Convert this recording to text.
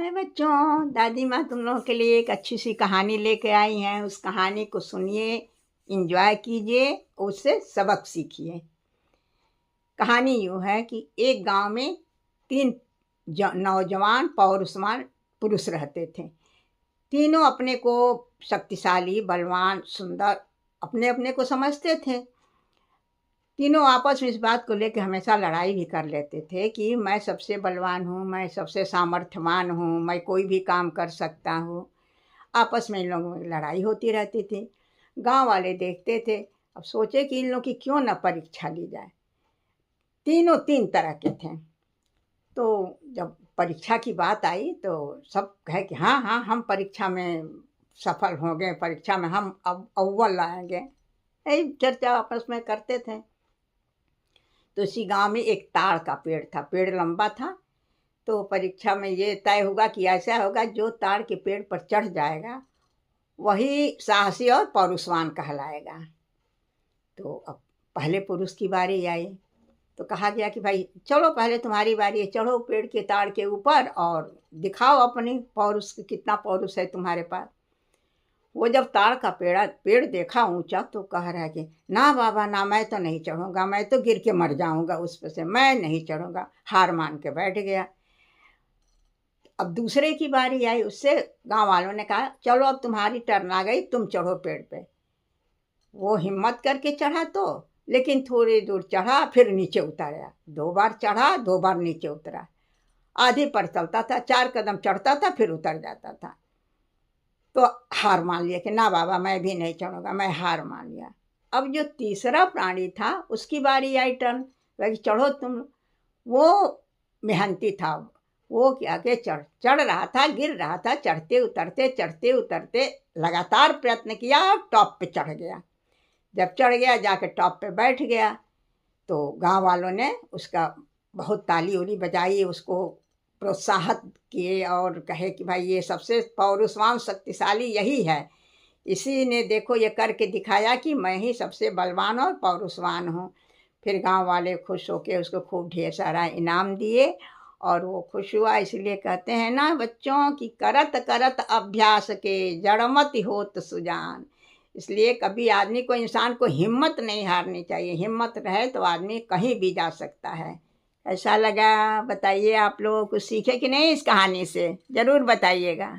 हाय बच्चों, दादी माँ तुम लोगों के लिए एक अच्छी सी कहानी लेके आई हैं। उस कहानी को सुनिए, इंजॉय कीजिए, उससे सबक सीखिए। कहानी यूँ है कि एक गांव में तीन नौजवान पौरुषवान पुरुष रहते थे। तीनों अपने को शक्तिशाली, बलवान, सुंदर अपने अपने को समझते थे। तीनों आपस में इस बात को लेकर हमेशा लड़ाई भी कर लेते थे कि मैं सबसे बलवान हूँ, मैं सबसे सामर्थ्यवान हूँ, मैं कोई भी काम कर सकता हूँ। आपस में इन लोगों में लड़ाई होती रहती थी। गांव वाले देखते थे। अब सोचे कि इन लोगों की क्यों न परीक्षा ली जाए। तीनों तीन तरह के थे। तो जब परीक्षा की बात आई तो सब कहे कि हाँ हाँ, हम परीक्षा में सफल होंगे, परीक्षा में हम अब अव्वल आएंगे। यही चर्चा आपस में करते थे। तो इसी गांव में एक ताड़ का पेड़ था। पेड़ लंबा था। तो परीक्षा में ये तय होगा कि ऐसा होगा, जो ताड़ के पेड़ पर चढ़ जाएगा वही साहसी और पौरुषवान कहलाएगा। तो अब पहले पुरुष की बारी आई। तो कहा गया कि भाई चलो, पहले तुम्हारी बारी है, चढ़ो पेड़ के ताड़ के ऊपर और दिखाओ अपनी पौरुष, कितना पौरुष है तुम्हारे पास। वो जब ताड़ का पेड़ देखा ऊंचा तो कह रहा है कि ना बाबा ना, मैं तो नहीं चढ़ूंगा, मैं तो गिर के मर जाऊंगा उस पर से, मैं नहीं चढ़ूंगा। हार मान के बैठ गया। अब दूसरे की बारी आई। उससे गांव वालों ने कहा चलो अब तुम्हारी टर्न आ गई, तुम चढ़ो पेड़ पे। वो हिम्मत करके चढ़ा तो, लेकिन थोड़ी दूर चढ़ा फिर नीचे उतरा। 2 बार चढ़ा, 2 बार नीचे उतरा। आधे पर चलता था, 4 कदम चढ़ता था फिर उतर जाता था। तो हार मान लिया कि ना बाबा मैं भी नहीं चढ़ूंगा, मैं हार मान लिया। अब जो तीसरा प्राणी था उसकी बारी आई टर्न। कि चढ़ो तुम। वो मेहनती था। वो क्या के चढ़ रहा था, गिर रहा था, चढ़ते उतरते लगातार प्रयत्न किया, टॉप पे चढ़ गया। जब चढ़ गया जाके टॉप पे बैठ गया तो गांव वालों ने उसका बहुत ताली उली बजाई, उसको प्रोत्साहित किए और कहे कि भाई ये सबसे पौरुषवान शक्तिशाली यही है, इसी ने देखो ये करके दिखाया कि मैं ही सबसे बलवान और पौरुषवान हूँ। फिर गांव वाले खुश होके उसको खूब ढेर सारा इनाम दिए और वो खुश हुआ। इसलिए कहते हैं ना बच्चों कि करत करत अभ्यास के जड़मत होत सुजान। इसलिए कभी आदमी को, इंसान को हिम्मत नहीं हारनी चाहिए। हिम्मत रहे तो आदमी कहीं भी जा सकता है। ऐसा लगा बताइए, आप लोग कुछ सीखे कि नहीं इस कहानी से? ज़रूर बताइएगा।